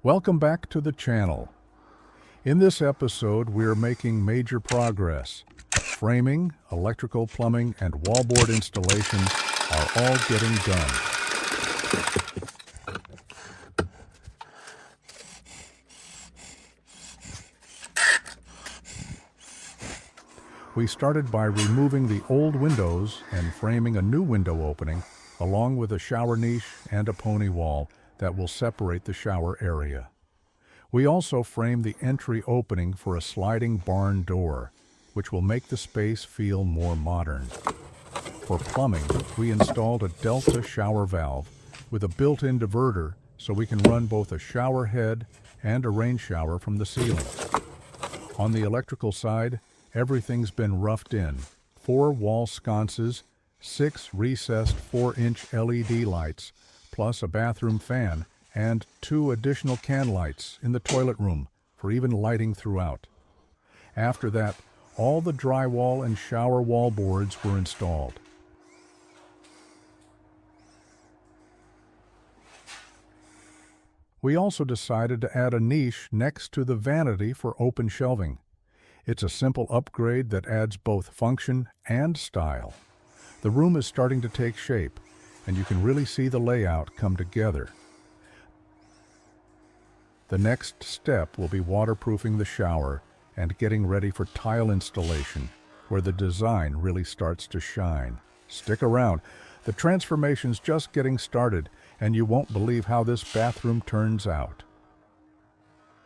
Welcome back to the channel. In this episode, we are making major progress. Framing, electrical, plumbing, and wallboard installations are all getting done. We started by removing the old windows and framing a new window opening, along with a shower niche and a pony wall that will separate the shower area. We also framed the entry opening for a sliding barn door, which will make the space feel more modern. For plumbing, we installed a Delta shower valve with a built-in diverter so we can run both a shower head and a rain shower from the ceiling. On the electrical side, everything's been roughed in. 4 wall sconces, 6 recessed 4-inch LED lights, plus a bathroom fan, and 2 additional can lights in the toilet room for even lighting throughout. After that, all the drywall and shower wall boards were installed. We also decided to add a niche next to the vanity for open shelving. It's a simple upgrade that adds both function and style. The room is starting to take shape, and you can really see the layout come together. The next step will be waterproofing the shower and getting ready for tile installation, where the design really starts to shine. Stick around. The transformation's just getting started, and you won't believe how this bathroom turns out.